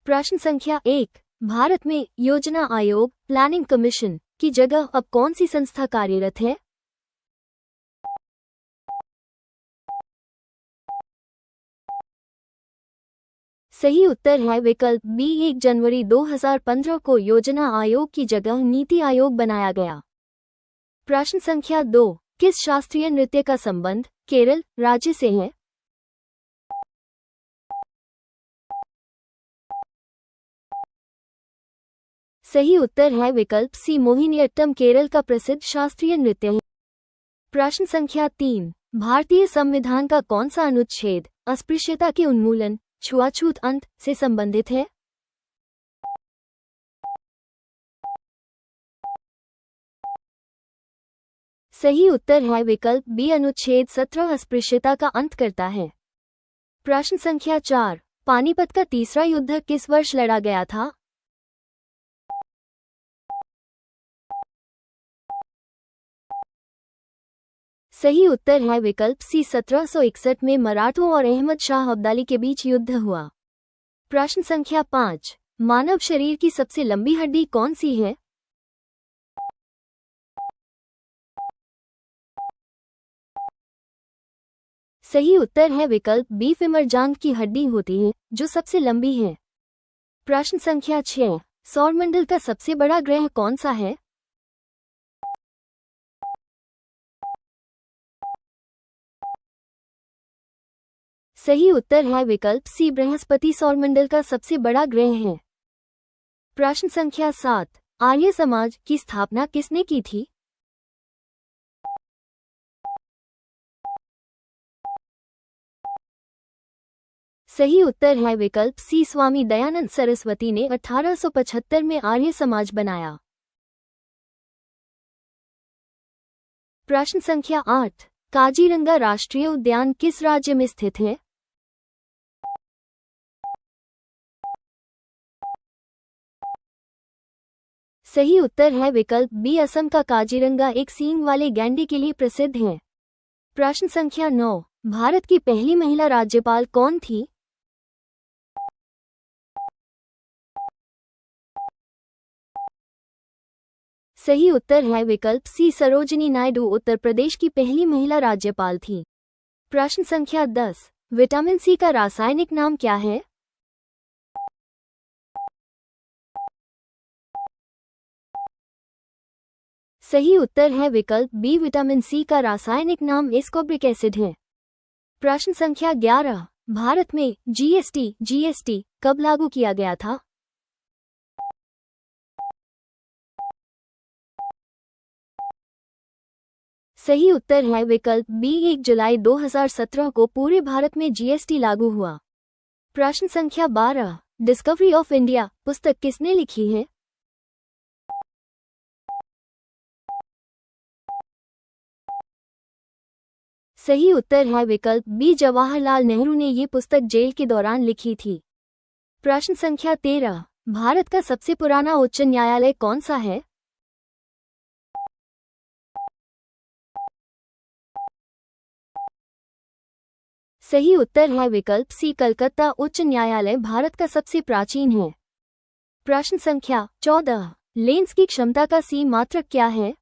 प्रश्न संख्या 1। भारत में योजना आयोग प्लानिंग कमीशन की जगह अब कौन सी संस्था कार्यरत है? सही उत्तर है विकल्प बी। 1 जनवरी 2015 को योजना आयोग की जगह नीति आयोग बनाया गया। प्रश्न संख्या 2। किस शास्त्रीय नृत्य का संबंध केरल राज्य से है? सही उत्तर है विकल्प सी। मोहिनीअट्टम केरल का प्रसिद्ध शास्त्रीय नृत्य है। प्रश्न संख्या 3। भारतीय संविधान का कौन सा अनुच्छेद अस्पृश्यता के उन्मूलन छुआछूत अंत से संबंधित है? सही उत्तर है विकल्प बी। अनुच्छेद 17 अस्पृश्यता का अंत करता है। प्रश्न संख्या 4। पानीपत का तीसरा युद्ध किस वर्ष लड़ा गया था? सही उत्तर है विकल्प सी। 1761 में मराठों और अहमद शाह अब्दाली के बीच युद्ध हुआ। प्रश्न संख्या 5। मानव शरीर की सबसे लंबी हड्डी कौन सी है? सही उत्तर है विकल्प बी। फेमर जांघ की हड्डी होती है जो सबसे लंबी है। प्रश्न संख्या 6। सौरमंडल का सबसे बड़ा ग्रह कौन सा है? सही उत्तर है विकल्प सी। बृहस्पति सौरमंडल का सबसे बड़ा ग्रह है। प्रश्न संख्या 7। आर्य समाज की स्थापना किसने की थी? सही उत्तर है विकल्प सी। स्वामी दयानंद सरस्वती ने 1875 में आर्य समाज बनाया। प्रश्न संख्या 8। काजीरंगा राष्ट्रीय उद्यान किस राज्य में स्थित है? सही उत्तर है विकल्प बी। असम का काजीरंगा एक सींग वाले गैंडे के लिए प्रसिद्ध है। प्रश्न संख्या 9। भारत की पहली महिला राज्यपाल कौन थी? सही उत्तर है विकल्प सी। सरोजिनी नायडू उत्तर प्रदेश की पहली महिला राज्यपाल थी। प्रश्न संख्या 10। विटामिन सी का रासायनिक नाम क्या है? सही उत्तर है विकल्प बी। विटामिन सी का रासायनिक नाम एस्कॉर्बिक एसिड है। प्रश्न संख्या 11। भारत में जीएसटी कब लागू किया गया था? सही उत्तर है विकल्प बी। 1 जुलाई 2017 को पूरे भारत में जीएसटी लागू हुआ। प्रश्न संख्या 12। डिस्कवरी ऑफ इंडिया पुस्तक किसने लिखी है? सही उत्तर है विकल्प बी। जवाहरलाल नेहरू ने ये पुस्तक जेल के दौरान लिखी थी। प्रश्न संख्या 13। भारत का सबसे पुराना उच्च न्यायालय कौन सा है? सही उत्तर है विकल्प सी। कलकत्ता उच्च न्यायालय भारत का सबसे प्राचीन है। प्रश्न संख्या 14। लेंस की क्षमता का सी मात्रक क्या है?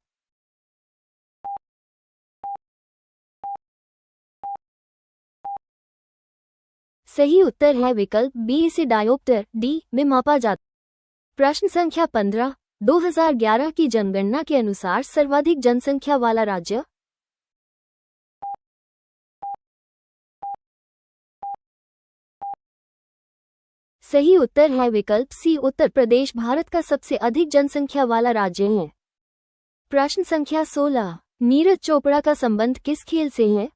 सही उत्तर है विकल्प बी। इसे डायोप्टर डी में मापा जाता। प्रश्न संख्या 15। 2011 की जनगणना के अनुसार सर्वाधिक जनसंख्या वाला राज्य? सही उत्तर है विकल्प सी। उत्तर प्रदेश भारत का सबसे अधिक जनसंख्या वाला राज्य है। प्रश्न संख्या 16। नीरज चोपड़ा का संबंध किस खेल से है?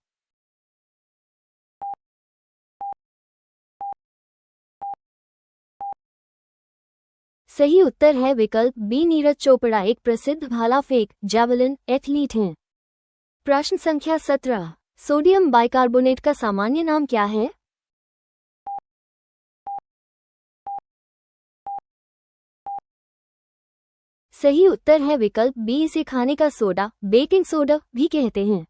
सही उत्तर है विकल्प बी। नीरज चोपड़ा एक प्रसिद्ध भाला फेंक जैवलिन एथलीट हैं। प्रश्न संख्या 17। सोडियम बाइकार्बोनेट का सामान्य नाम क्या है? सही उत्तर है विकल्प बी। इसे खाने का सोडा बेकिंग सोडा भी कहते हैं।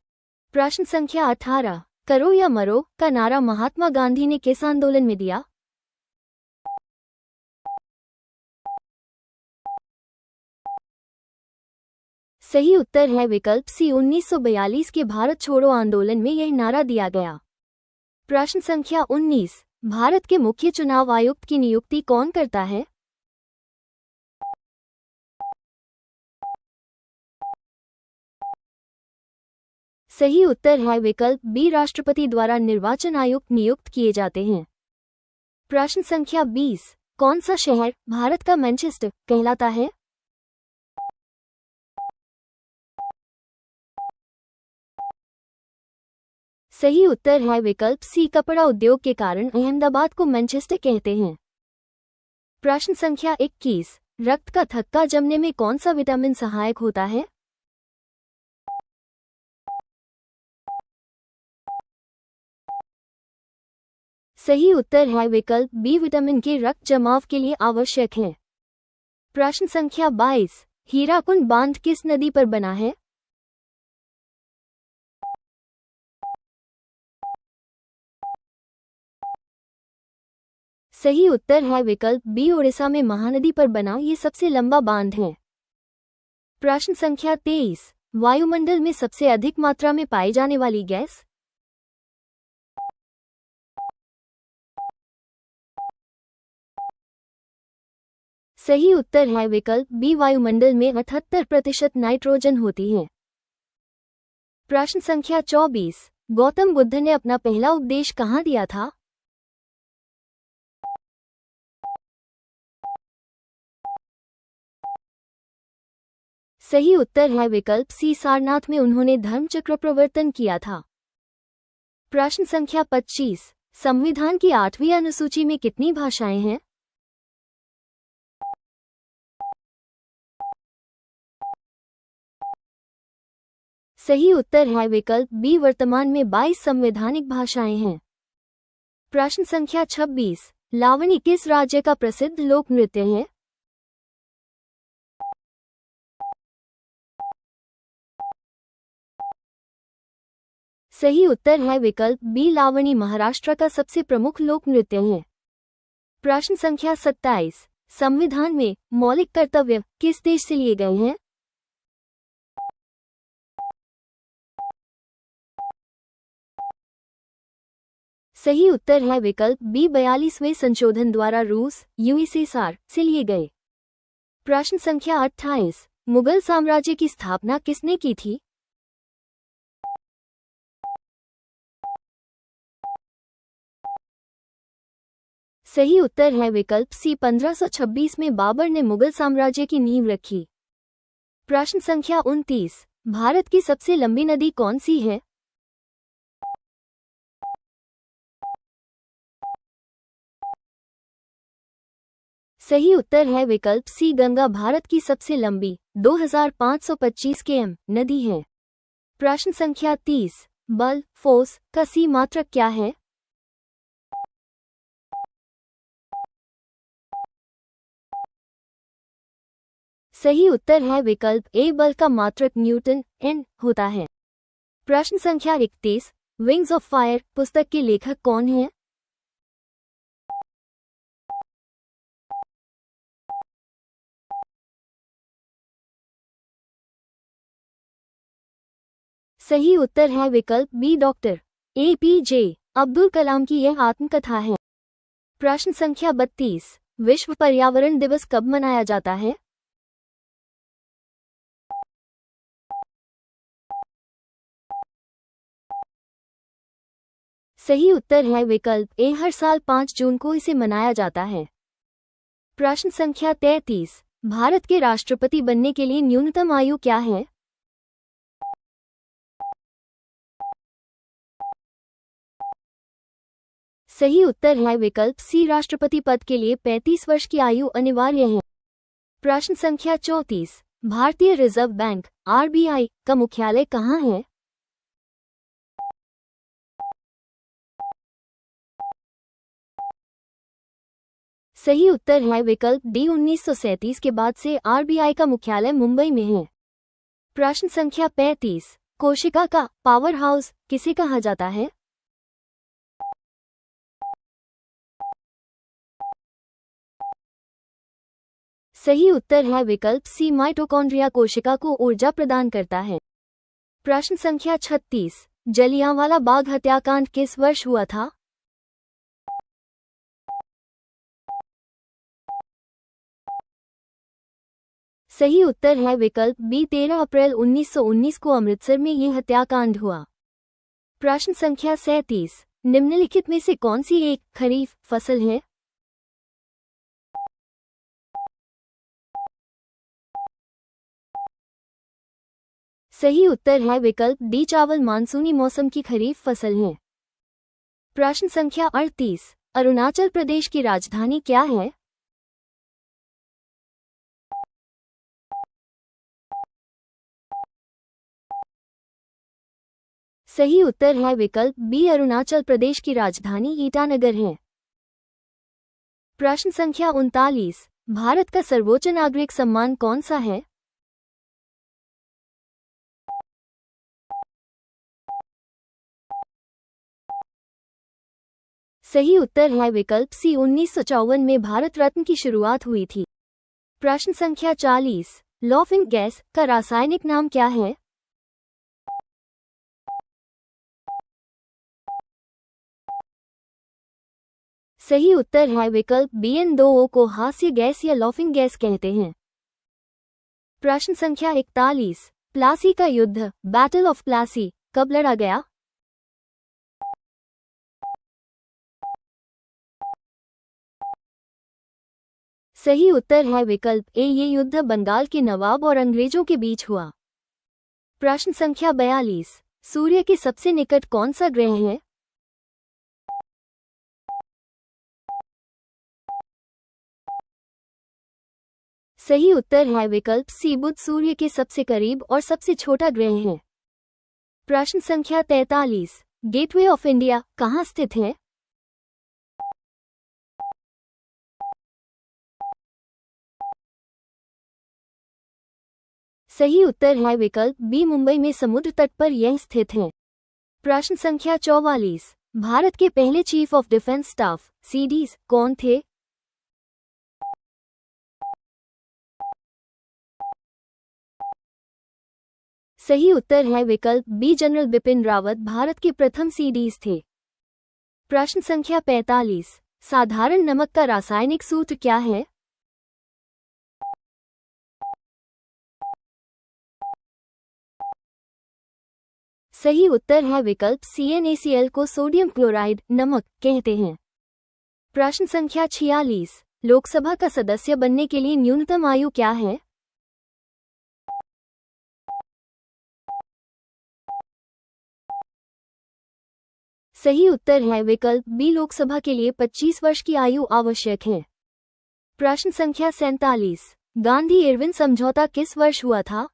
प्रश्न संख्या 18। करो या मरो का नारा महात्मा गांधी ने किस आंदोलन में दिया? सही उत्तर है विकल्प सी 1942 के भारत छोड़ो आंदोलन में यह नारा दिया गया। प्रश्न संख्या 19, भारत के मुख्य चुनाव आयुक्त की नियुक्ति कौन करता है? सही उत्तर है विकल्प बी, राष्ट्रपति द्वारा निर्वाचन आयुक्त नियुक्त किए जाते हैं। प्रश्न संख्या 20, कौन सा शहर भारत का मैनचेस्टर कहलाता है? सही उत्तर है विकल्प सी, कपड़ा उद्योग के कारण अहमदाबाद को मैनचेस्टर कहते हैं। प्रश्न संख्या 21, रक्त का थक्का जमने में कौन सा विटामिन सहायक होता है? सही उत्तर है विकल्प बी, विटामिन के रक्त जमाव के लिए आवश्यक है। प्रश्न संख्या 22, हीराकुंड बांध किस नदी पर बना है? सही उत्तर है विकल्प बी, ओडिशा में महानदी पर बना ये सबसे लंबा बांध है। प्रश्न संख्या 23, वायुमंडल में सबसे अधिक मात्रा में पाई जाने वाली गैस? सही उत्तर है विकल्प बी, वायुमंडल में 78% नाइट्रोजन होती है। प्रश्न संख्या 24, गौतम बुद्ध ने अपना पहला उपदेश कहाँ दिया था? सही उत्तर है विकल्प सी, सारनाथ में उन्होंने धर्मचक्र प्रवर्तन किया था। प्रश्न संख्या 25, संविधान की 8वीं अनुसूची में कितनी भाषाएं हैं? सही उत्तर है विकल्प बी, वर्तमान में 22 संवैधानिक भाषाएं हैं। प्रश्न संख्या 26, लावणी किस राज्य का प्रसिद्ध लोक नृत्य है? सही उत्तर है विकल्प बी, लावणी महाराष्ट्र का सबसे प्रमुख लोक नृत्य है। प्रश्न संख्या 27, संविधान में मौलिक कर्तव्य किस देश से लिए गए हैं? सही उत्तर है विकल्प बी, 42वें संशोधन द्वारा रूस यूएसएसआर से लिए गए। प्रश्न संख्या 28, मुगल साम्राज्य की स्थापना किसने की थी? सही उत्तर है विकल्प सी, 1526 में बाबर ने मुगल साम्राज्य की नींव रखी। प्रश्न संख्या 29, भारत की सबसे लंबी नदी कौन सी है? सही उत्तर है विकल्प सी, गंगा भारत की सबसे लंबी 2525 km नदी है। प्रश्न संख्या 30, बल फोर्स का सी मात्रक क्या है? सही उत्तर है विकल्प ए, बल का मात्रक न्यूटन एन होता है। प्रश्न संख्या 31, विंग्स ऑफ फायर पुस्तक के लेखक कौन हैं? सही उत्तर है विकल्प B, doctor APJ Abdul Kalam की यह आत्मकथा है। प्रश्न संख्या 32, विश्व पर्यावरण दिवस कब मनाया जाता है? सही उत्तर है विकल्प ए, हर साल 5 जून को इसे मनाया जाता है। प्रश्न संख्या 33, भारत के राष्ट्रपति बनने के लिए न्यूनतम आयु क्या है? सही उत्तर है विकल्प सी, राष्ट्रपति पद के लिए 35 वर्ष की आयु अनिवार्य है। प्रश्न संख्या 34, भारतीय रिजर्व बैंक RBI का मुख्यालय कहाँ है? सही उत्तर है विकल्प डी, 1937 के बाद से RBI का मुख्यालय मुंबई में है। प्रश्न संख्या 35, कोशिका का पावर हाउस किसे कहा जाता है? सही उत्तर है विकल्प सी, माइटोकॉन्ड्रिया कोशिका को ऊर्जा प्रदान करता है। प्रश्न संख्या 36, जलियांवाला बाग हत्याकांड किस वर्ष हुआ था? सही उत्तर है विकल्प बी, 13 अप्रैल 1919 को अमृतसर में यह हत्याकांड हुआ। प्रश्न संख्या 37, निम्नलिखित में से कौन सी एक खरीफ फसल है? सही उत्तर है विकल्प डी, चावल मानसूनी मौसम की खरीफ फसल है। प्रश्न संख्या 38, अरुणाचल प्रदेश की राजधानी क्या है? सही उत्तर है विकल्प बी, अरुणाचल प्रदेश की राजधानी ईटानगर है। प्रश्न संख्या 39, भारत का सर्वोच्च नागरिक सम्मान कौन सा है? सही उत्तर है विकल्प सी, 1954 में भारत रत्न की शुरुआत हुई थी। प्रश्न संख्या 40, लॉफिंग गैस का रासायनिक नाम क्या है? सही उत्तर है विकल्प बी, N2O को हास्य गैस या लॉफिंग गैस कहते हैं। प्रश्न संख्या 41, प्लासी का युद्ध बैटल ऑफ प्लासी कब लड़ा गया? सही उत्तर है विकल्प ए, ये युद्ध बंगाल के नवाब और अंग्रेजों के बीच हुआ। प्रश्न संख्या 42, सूर्य के सबसे निकट कौन सा ग्रह है? सही उत्तर है विकल्प सी, बुध सूर्य के सबसे करीब और सबसे छोटा ग्रह है। प्रश्न संख्या 43, गेटवे ऑफ इंडिया कहाँ स्थित है? सही उत्तर है विकल्प बी, मुंबई में समुद्र तट पर यह स्थित है। प्रश्न संख्या 44, भारत के पहले chief of defence staff CDs कौन थे? सही उत्तर है विकल्प बी, जनरल बिपिन रावत भारत के प्रथम सीडीज थे। प्रश्न संख्या 45, साधारण नमक का रासायनिक सूत्र क्या है? सही उत्तर है विकल्प सी, NaCl को सोडियम क्लोराइड नमक कहते हैं। प्रश्न संख्या 46, लोकसभा का सदस्य बनने के लिए न्यूनतम आयु क्या है? सही उत्तर है विकल्प बी, लोकसभा के लिए 25 वर्ष की आयु आवश्यक है। प्रश्न संख्या 47, गांधी इरविन समझौता किस वर्ष हुआ था?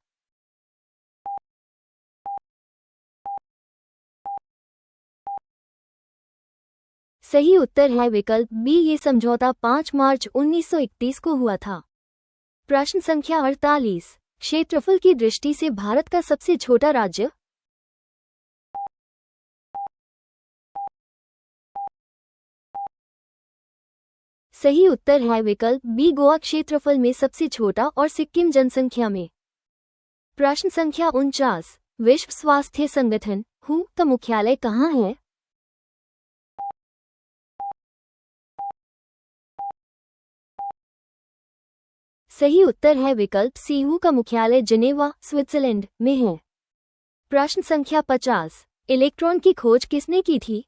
सही उत्तर है विकल्प बी, ये समझौता 5 मार्च 1931 को हुआ था। प्रश्न संख्या 48, क्षेत्रफल की दृष्टि से भारत का सबसे छोटा राज्य? सही उत्तर है विकल्प बी, गोवा क्षेत्रफल में सबसे छोटा और सिक्किम जनसंख्या में। प्रश्न संख्या 49, विश्व स्वास्थ्य संगठन WHO का मुख्यालय कहाँ है? सही उत्तर है विकल्प सी, WHO का मुख्यालय जिनेवा स्विट्जरलैंड में है। प्रश्न संख्या 50, इलेक्ट्रॉन की खोज किसने की थी?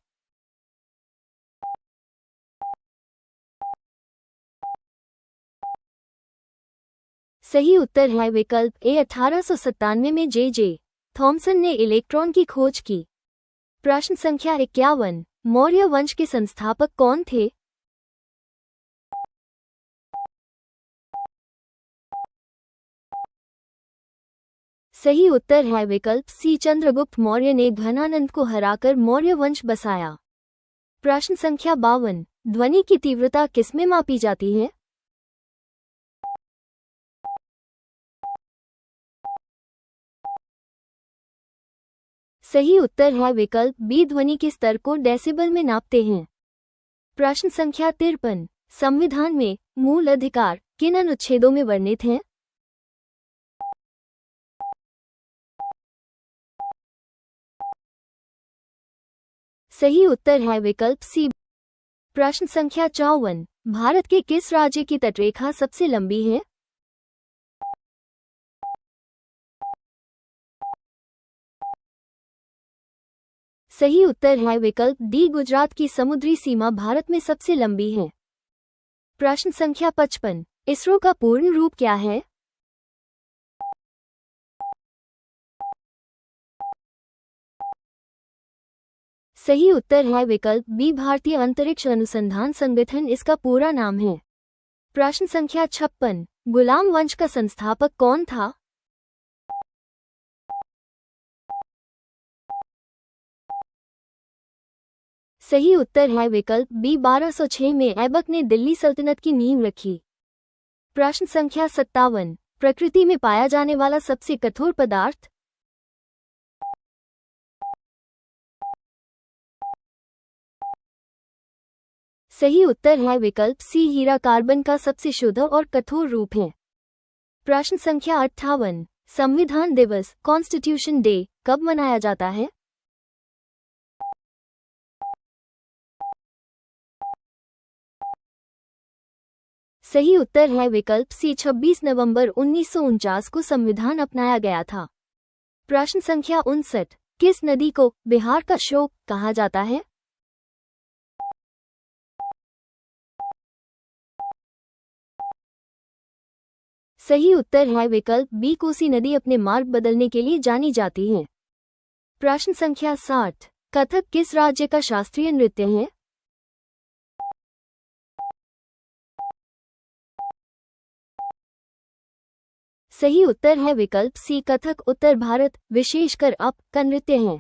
सही उत्तर है विकल्प ए, 1897 में जे थॉमसन ने इलेक्ट्रॉन की खोज की। प्रश्न संख्या 51, मौर्य वंश के संस्थापक कौन थे? सही उत्तर है विकल्प सी, चंद्रगुप्त मौर्य ने घनानंद को हराकर मौर्य वंश बसाया। प्रश्न संख्या 52, ध्वनि की तीव्रता किसमें मापी जाती है? सही उत्तर है विकल्प बी, ध्वनि के स्तर को डेसिबल में नापते हैं। प्रश्न संख्या 53, संविधान में मूल अधिकार किन अनुच्छेदों में वर्णित हैं? सही उत्तर है विकल्प सी। प्रश्न संख्या 54। भारत के किस राज्य की तटरेखा सबसे लंबी है? सही उत्तर है विकल्प डी। गुजरात की समुद्री सीमा भारत में सबसे लंबी है। प्रश्न संख्या 55। इसरो का पूर्ण रूप क्या है? सही उत्तर है विकल्प बी। भारतीय अंतरिक्ष अनुसंधान संगठन इसका पूरा नाम है। प्रश्न संख्या 56। गुलाम वंश का संस्थापक कौन था? सही उत्तर है विकल्प बी। 1206 में ऐबक ने दिल्ली सल्तनत की नींव रखी। प्रश्न संख्या 57। प्रकृति में पाया जाने वाला सबसे कठोर पदार्थ? सही उत्तर है विकल्प सी। हीरा कार्बन का सबसे शुद्ध और कठोर रूप है। प्रश्न संख्या 58। संविधान दिवस कॉन्स्टिट्यूशन डे कब मनाया जाता है? सही उत्तर है विकल्प सी। 26 नवंबर 1949 को संविधान अपनाया गया था। प्रश्न संख्या 59। किस नदी को बिहार का शोक कहा जाता है? सही उत्तर है विकल्प बी। कोसी नदी अपने मार्ग बदलने के लिए जानी जाती है। प्रश्न संख्या 60। कथक किस राज्य का शास्त्रीय नृत्य है? सही उत्तर है विकल्प सी। कथक उत्तर भारत विशेषकर अप का नृत्य है।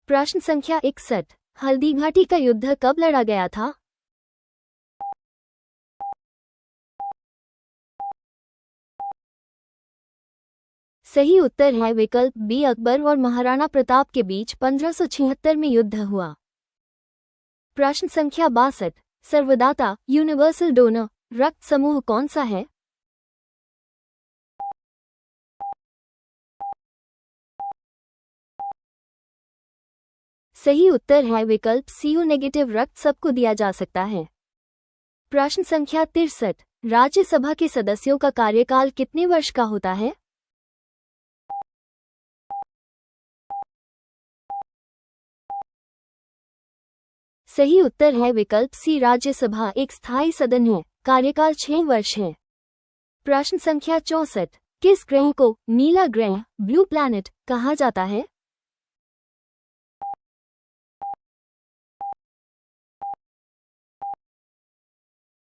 प्रश्न संख्या 61। हल्दीघाटी का युद्ध कब लड़ा गया था? सही उत्तर है विकल्प बी। अकबर और महाराणा प्रताप के बीच 1576 में युद्ध हुआ। प्रश्न संख्या 62। सर्वदाता यूनिवर्सल डोनर रक्त समूह कौन सा है? सही उत्तर है विकल्प सी। ओ नेगेटिव रक्त सबको दिया जा सकता है। प्रश्न संख्या 63। राज्यसभा के सदस्यों का कार्यकाल कितने वर्ष का होता है? सही उत्तर है विकल्प सी। राज्यसभा एक स्थायी सदन है, कार्यकाल 6 वर्ष है। प्रश्न संख्या 64। किस ग्रह को नीला ग्रह ब्लू प्लैनेट कहा जाता है?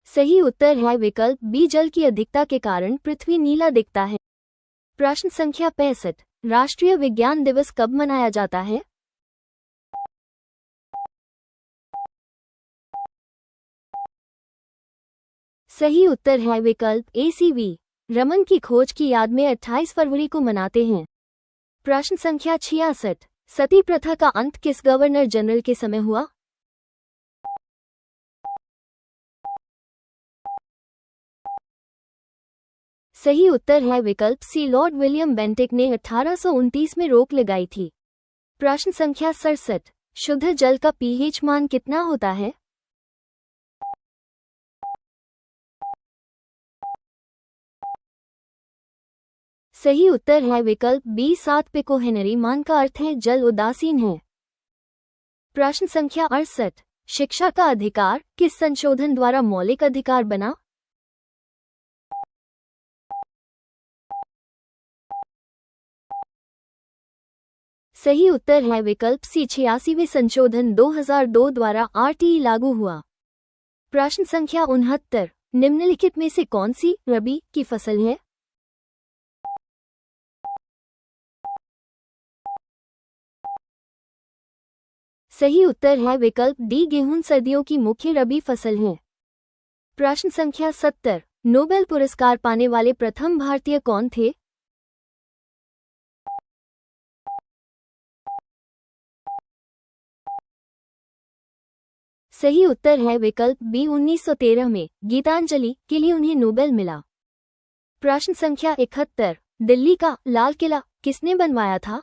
सही उत्तर है विकल्प बी। जल की अधिकता के कारण पृथ्वी नीला दिखता है। प्रश्न संख्या 65। राष्ट्रीय विज्ञान दिवस कब मनाया जाता है? सही उत्तर है विकल्प ए। सीवी रमन की खोज की याद में 28 फरवरी को मनाते हैं। प्रश्न संख्या 66। सती प्रथा का अंत किस गवर्नर जनरल के समय हुआ? सही उत्तर है विकल्प सी। लॉर्ड विलियम बेंटिक ने 1829 में रोक लगाई थी। प्रश्न संख्या 67। शुद्ध जल का पीएच मान कितना होता है? सही उत्तर है विकल्प बी। 7 पिको हेनरी मान का अर्थ है जल उदासीन है। प्रश्न संख्या 68। शिक्षा का अधिकार किस संशोधन द्वारा मौलिक अधिकार बना? सही उत्तर है विकल्प सी। 86वें संशोधन 2002 द्वारा आरटीई लागू हुआ। प्रश्न संख्या 69। निम्नलिखित में से कौन सी रबी की फसल है? सही उत्तर है विकल्प डी। गेहूं सर्दियों की मुख्य रबी फसल है। प्रश्न संख्या 70। नोबेल पुरस्कार पाने वाले प्रथम भारतीय कौन थे? सही उत्तर है विकल्प बी। 1913 में गीतांजलि के लिए उन्हें नोबेल मिला। प्रश्न संख्या 71, दिल्ली का लाल किला किसने बनवाया था?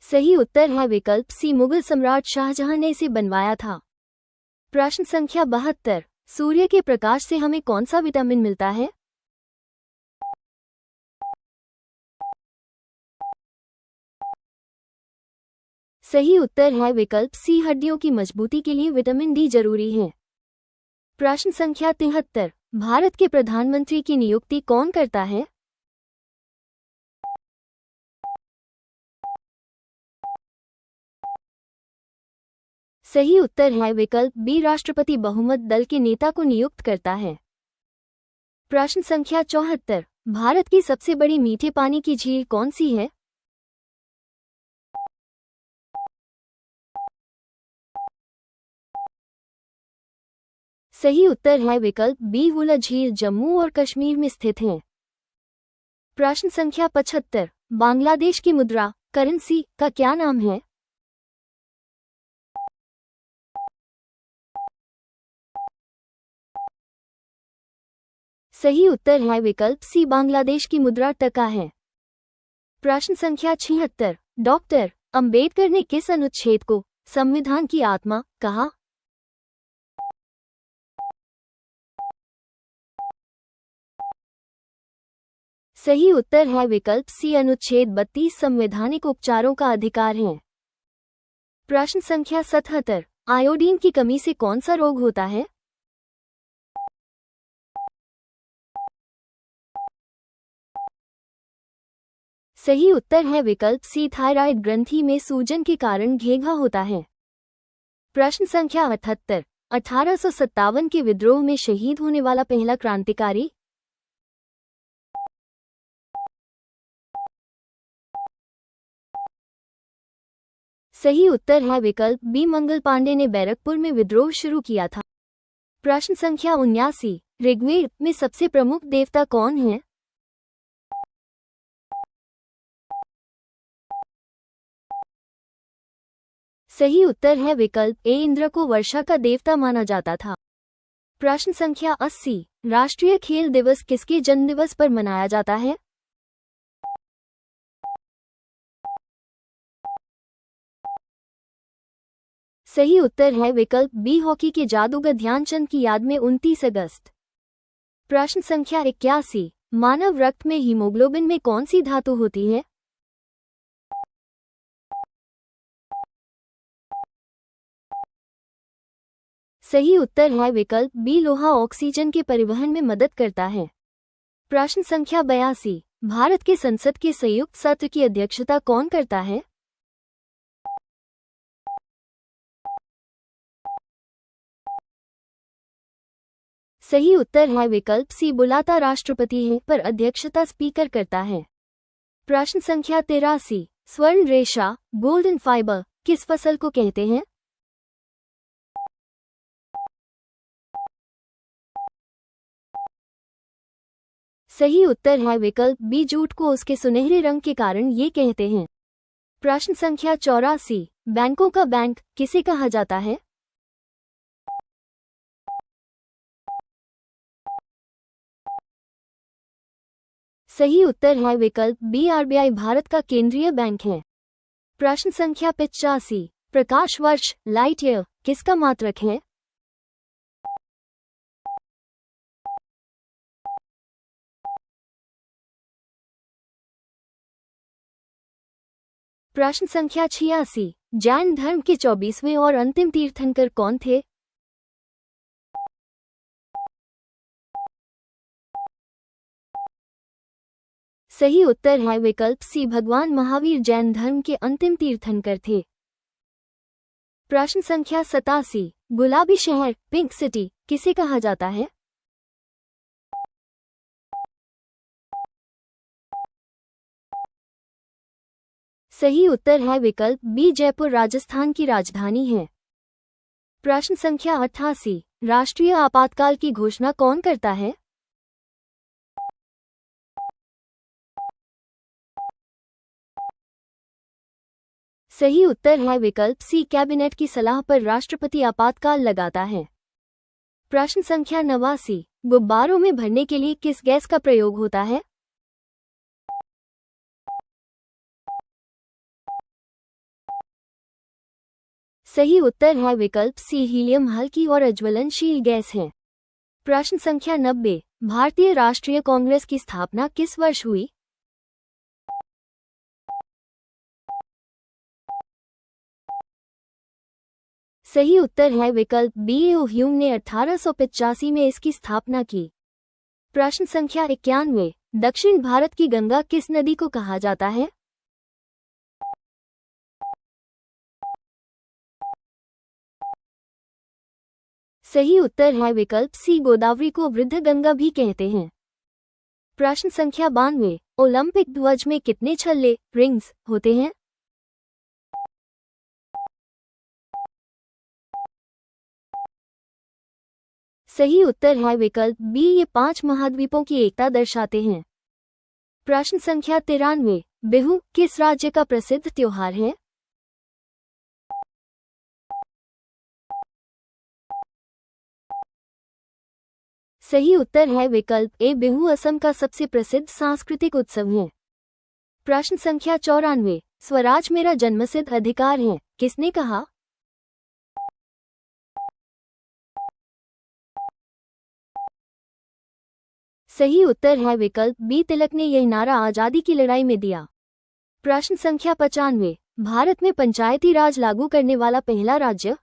सही उत्तर है विकल्प सी। मुगल सम्राट शाहजहां ने इसे बनवाया था। प्रश्न संख्या 72, सूर्य के प्रकाश से हमें कौन सा विटामिन मिलता है? सही उत्तर है विकल्प सी। हड्डियों की मजबूती के लिए विटामिन डी जरूरी है। प्रश्न संख्या 73, भारत के प्रधानमंत्री की नियुक्ति कौन करता है? सही उत्तर है विकल्प बी। राष्ट्रपति बहुमत दल के नेता को नियुक्त करता है। प्रश्न संख्या 74, भारत की सबसे बड़ी मीठे पानी की झील कौन सी है? सही उत्तर है विकल्प बी। हुला झील जम्मू और कश्मीर में स्थित है। प्रश्न संख्या 75, बांग्लादेश की मुद्रा करेंसी का क्या नाम है? सही उत्तर है विकल्प सी। बांग्लादेश की मुद्रा टका है। प्रश्न संख्या 76, डॉक्टर अंबेडकर ने किस अनुच्छेद को संविधान की आत्मा कहा? सही उत्तर है विकल्प सी। अनुच्छेद 32 संवैधानिक उपचारों का अधिकार है। प्रश्न संख्या 77, आयोडीन की कमी से कौन सा रोग होता है? सही उत्तर है विकल्प सी। थायराइड ग्रंथि में सूजन के कारण घेंघा होता है। प्रश्न संख्या 78, 1857 के विद्रोह में शहीद होने वाला पहला क्रांतिकारी? सही उत्तर है विकल्प बी। मंगल पांडे ने बैरकपुर में विद्रोह शुरू किया था। प्रश्न संख्या 79, ऋग्वेद में सबसे प्रमुख देवता कौन है? सही उत्तर है विकल्प ए। इंद्र को वर्षा का देवता माना जाता था। प्रश्न संख्या 80, राष्ट्रीय खेल दिवस किसके जन्मदिवस पर मनाया जाता है? सही उत्तर है विकल्प बी। हॉकी के जादूगर ध्यानचंद की याद में 29 अगस्त। प्रश्न संख्या 81, मानव रक्त में हीमोग्लोबिन में कौन सी धातु होती है? सही उत्तर है विकल्प बी। लोहा ऑक्सीजन के परिवहन में मदद करता है। प्रश्न संख्या 82, भारत के संसद के संयुक्त सत्र की अध्यक्षता कौन करता है? सही उत्तर है विकल्प सी। बुलाता राष्ट्रपति है पर अध्यक्षता स्पीकर करता है। प्रश्न संख्या 83, स्वर्ण रेशा गोल्डन फाइबर किस फसल को कहते हैं? सही उत्तर है विकल्प बी। जूट को उसके सुनहरे रंग के कारण ये कहते हैं। प्रश्न संख्या 84, बैंकों का बैंक किसे कहा जाता है? सही उत्तर है विकल्प बी। आरबीआई भारत का केंद्रीय बैंक है। प्रश्न संख्या 85, प्रकाश वर्ष लाइट ईयर किसका मात्रक है? प्रश्न संख्या 86, जैन धर्म के 24वें और अंतिम तीर्थंकर कौन थे? सही उत्तर है विकल्प सी। भगवान महावीर जैन धर्म के अंतिम तीर्थंकर थे। प्रश्न संख्या 87, गुलाबी शहर पिंक सिटी किसे कहा जाता है? सही उत्तर है विकल्प बी। जयपुर राजस्थान की राजधानी है। प्रश्न संख्या 88, राष्ट्रीय आपातकाल की घोषणा कौन करता है? सही उत्तर है विकल्प सी, कैबिनेट की सलाह पर राष्ट्रपति आपातकाल लगाता है। प्रश्न संख्या 89, गुब्बारों में भरने के लिए किस गैस का प्रयोग होता है? सही उत्तर है विकल्प सी, हीलियम हल्की और अज्वलनशील गैस है। प्रश्न संख्या 90, भारतीय राष्ट्रीय कांग्रेस की स्थापना किस वर्ष हुई? सही उत्तर है विकल्प बी, ह्यूम ने 1885 में इसकी स्थापना की। प्रश्न संख्या 91, दक्षिण भारत की गंगा किस नदी को कहा जाता है? सही उत्तर है विकल्प सी, गोदावरी को वृद्ध गंगा भी कहते हैं। प्रश्न संख्या 92, ओलंपिक ध्वज में कितने छल्ले रिंग्स होते हैं? सही उत्तर है विकल्प बी, ये 5 महाद्वीपों की एकता दर्शाते हैं। प्रश्न संख्या 93, बिहू किस राज्य का प्रसिद्ध त्योहार है? सही उत्तर है विकल्प ए, बिहू असम का सबसे प्रसिद्ध सांस्कृतिक उत्सव है। प्रश्न संख्या 94, स्वराज मेरा जन्मसिद्ध अधिकार है किसने कहा? सही उत्तर है विकल्प बी, तिलक ने यह नारा आजादी की लड़ाई में दिया। प्रश्न संख्या 95, भारत में पंचायती राज लागू करने वाला पहला राज्य?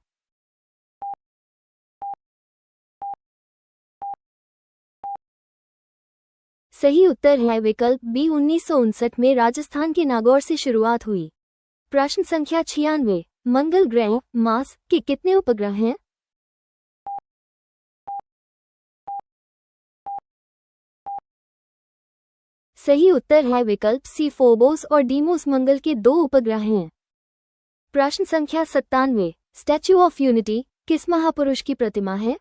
सही उत्तर है विकल्प बी, 1959 में राजस्थान के नागौर से शुरुआत हुई। प्रश्न संख्या 96, मंगल ग्रह मार्स के कितने उपग्रह हैं? सही उत्तर है विकल्प सी, फोबोस और डीमोस मंगल के 2 उपग्रह हैं। प्रश्न संख्या 97, स्टैच्यू ऑफ यूनिटी किस महापुरुष की प्रतिमा है?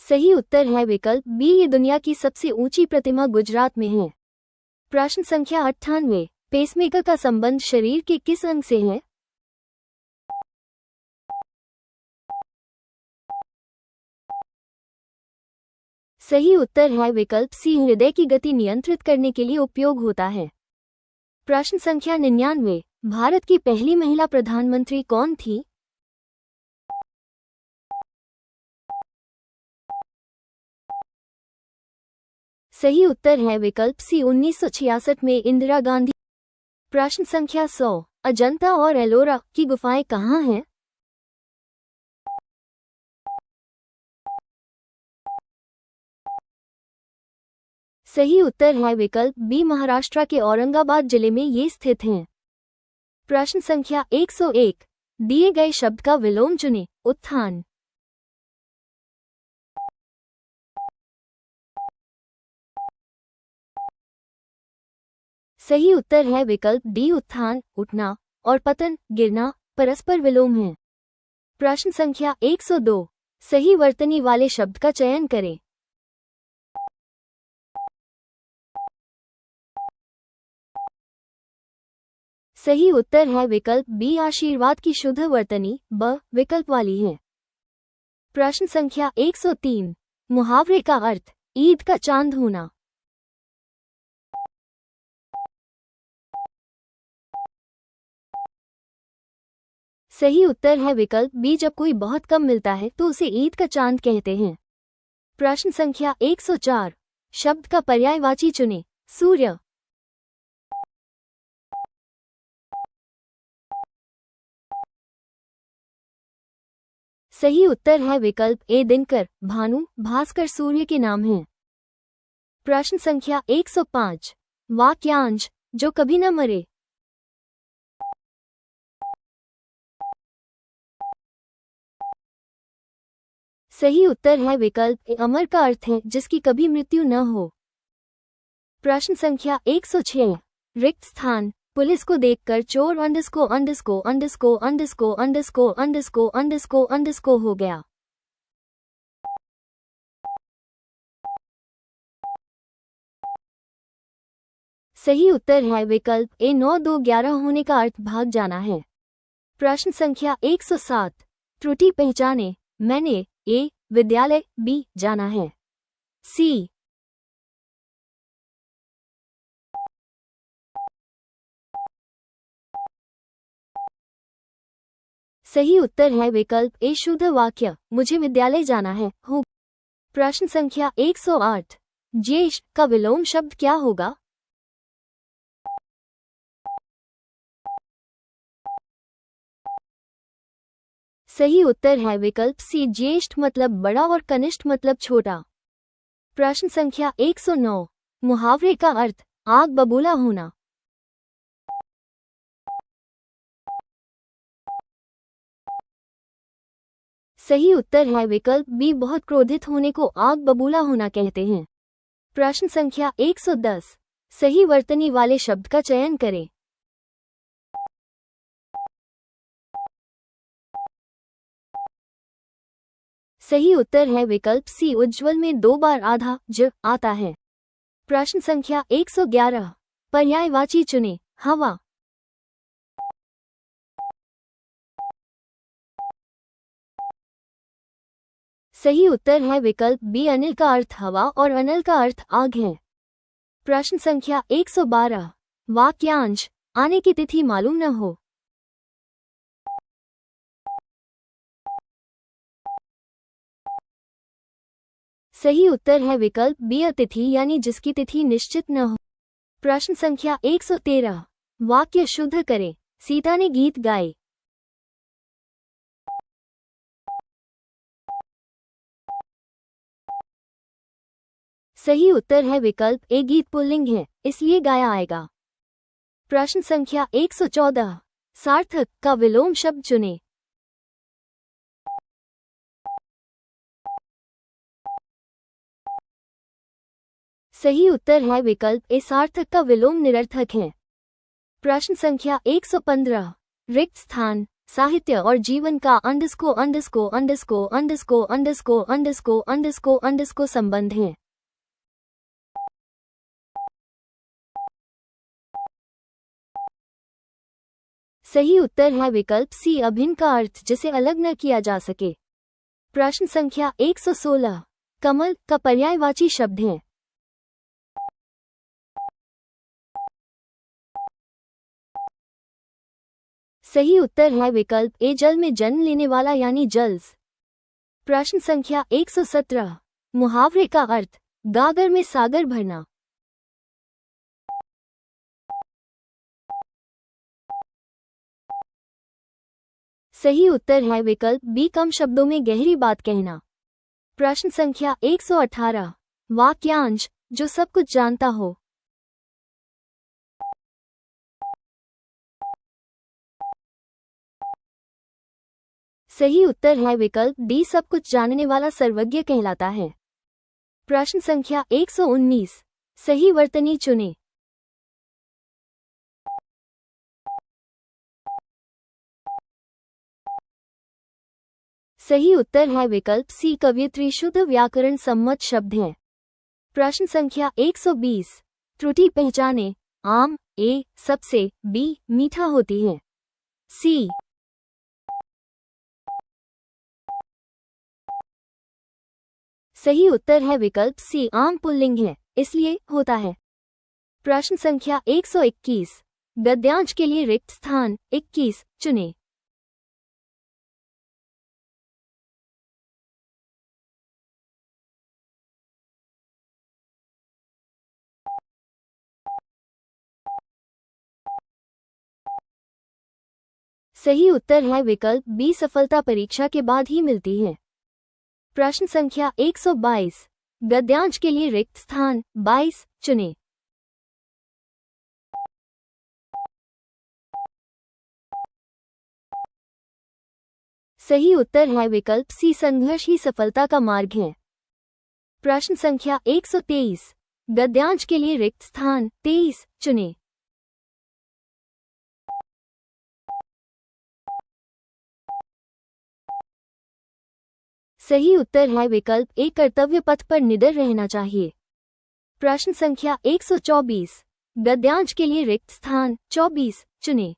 सही उत्तर है विकल्प बी, ये दुनिया की सबसे ऊंची प्रतिमा गुजरात में है। प्रश्न संख्या 98, पेसमेकर का संबंध शरीर के किस अंग से है? सही उत्तर है विकल्प सी, हृदय की गति नियंत्रित करने के लिए उपयोग होता है। प्रश्न संख्या 99, भारत की पहली महिला प्रधानमंत्री कौन थी? सही उत्तर है विकल्प सी, 1966 में इंदिरा गांधी। प्रश्न संख्या 100, अजंता और एलोरा की गुफाएं कहाँ हैं? सही उत्तर है विकल्प बी, महाराष्ट्र के औरंगाबाद जिले में ये स्थित हैं। प्रश्न संख्या 101, दिए गए शब्द का विलोम चुनें। उत्थान। सही उत्तर है विकल्प डी, उत्थान उठना और पतन गिरना परस्पर विलोम है। प्रश्न संख्या 102, सही वर्तनी वाले शब्द का चयन करें। सही उत्तर है विकल्प बी, आशीर्वाद की शुद्ध वर्तनी ब विकल्प वाली है। प्रश्न संख्या 103, मुहावरे का अर्थ ईद का चांद होना। सही उत्तर है विकल्प बी, जब कोई बहुत कम मिलता है तो उसे ईद का चांद कहते हैं। प्रश्न संख्या 104, शब्द का पर्यायवाची चुनें। सूर्य। सही उत्तर है विकल्प ए, दिनकर भानु भास्कर सूर्य के नाम हैं। प्रश्न संख्या 105, वाक्यांश जो कभी न मरे। सही उत्तर है विकल्प ए, अमर का अर्थ है जिसकी कभी मृत्यु न हो। प्रश्न संख्या 106, रिक्त स्थान पुलिस को देखकर चोर अंडरस्को हो गया। सही उत्तर है विकल्प ए 9 2 11 होने का अर्थ भाग जाना है। प्रश्न संख्या 107 त्रुटि पहचाने मैंने ए विद्यालय बी जाना है सी सही उत्तर है विकल्प ए शुद्ध वाक्य मुझे विद्यालय जाना है हो। प्रश्न संख्या 108 ज्येष्ठ का विलोम शब्द क्या होगा? सही उत्तर है विकल्प सी ज्येष्ठ मतलब बड़ा और कनिष्ठ मतलब छोटा। प्रश्न संख्या 109 मुहावरे का अर्थ आग बबूला होना। सही उत्तर है विकल्प बी बहुत क्रोधित होने को आग बबूला होना कहते हैं। प्रश्न संख्या 110 सही वर्तनी वाले शब्द का चयन करें। सही उत्तर है विकल्प सी उज्ज्वल में 2 बार आधा ज आता है। प्रश्न संख्या 111 पर्यायवाची चुने हवा। सही उत्तर है विकल्प बी अनिल का अर्थ हवा और अनल का अर्थ आग है। प्रश्न संख्या 112 वाक्यांश आने की तिथि मालूम न हो। सही उत्तर है विकल्प बी अतिथि यानी जिसकी तिथि निश्चित न हो। प्रश्न संख्या 113 वाक्य शुद्ध करें सीता ने गीत गाए। सही उत्तर है विकल्प ए गीत पुल्लिंग है इसलिए गाया आएगा। प्रश्न संख्या 114 सार्थक का विलोम शब्द चुने। सही उत्तर है विकल्प ए सार्थक का विलोम निरर्थक है। प्रश्न संख्या 115 रिक्त स्थान साहित्य और जीवन का अंडस्को संबंध है। सही उत्तर है विकल्प सी अभिन्न का अर्थ जिसे अलग न किया जा सके। प्रश्न संख्या 116 कमल का पर्यायवाची शब्द है। सही उत्तर है विकल्प ए जल में जन्म लेने वाला यानी जल्स। प्रश्न संख्या 117 मुहावरे का अर्थ गागर में सागर भरना। सही उत्तर है विकल्प बी कम शब्दों में गहरी बात कहना। प्रश्न संख्या 118 वाक्यांश जो सब कुछ जानता हो। सही उत्तर है विकल्प डी सब कुछ जानने वाला सर्वज्ञ कहलाता है। प्रश्न संख्या 119 सही वर्तनी चुने। सही उत्तर है विकल्प सी कवयित्री शुद्ध व्याकरण सम्मत शब्द है। प्रश्न संख्या 120 त्रुटि पहचाने आम ए सबसे बी मीठा होती है सी सही उत्तर है विकल्प सी आम पुल्लिंग है इसलिए होता है। प्रश्न संख्या 121 गद्यांश के लिए रिक्त स्थान 21 चुने। सही उत्तर है विकल्प बी सफलता परीक्षा के बाद ही मिलती है। प्रश्न संख्या 122 गद्यांश के लिए रिक्त स्थान 22 चुने। सही उत्तर है विकल्प सी संघर्ष ही सफलता का मार्ग है। प्रश्न संख्या 123 गद्यांश के लिए रिक्त स्थान 23 चुने। सही उत्तर है विकल्प ए कर्तव्य पथ पर निडर रहना चाहिए। प्रश्न संख्या 124 गद्यांश के लिए रिक्त स्थान 24 चुनें।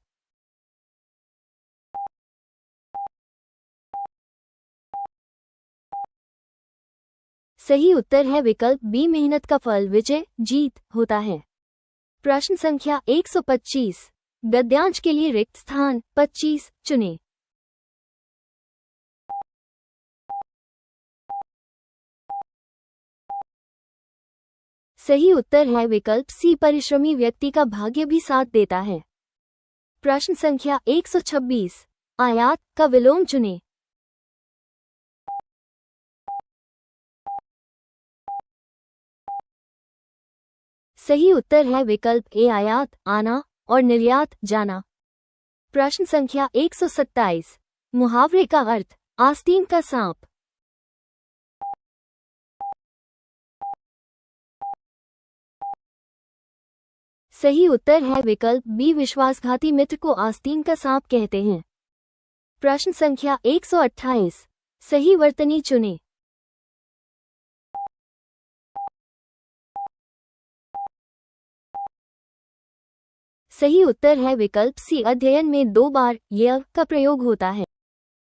सही उत्तर है विकल्प बी, मेहनत का फल विजय जीत होता है। प्रश्न संख्या 125, गद्यांश के लिए रिक्त स्थान 25 चुनें। सही उत्तर है विकल्प सी, परिश्रमी व्यक्ति का भाग्य भी साथ देता है। प्रश्न संख्या 126, आयात का विलोम चुनें। सही उत्तर है विकल्प ए, आयात आना और निर्यात जाना। प्रश्न संख्या 127, मुहावरे का अर्थ आस्तीन का सांप। सही उत्तर है विकल्प बी, विश्वासघाती मित्र को आस्तीन का सांप कहते हैं। प्रश्न संख्या 128, सही वर्तनी चुनें। सही उत्तर है विकल्प सी, अध्ययन में 2 बार य का प्रयोग होता है।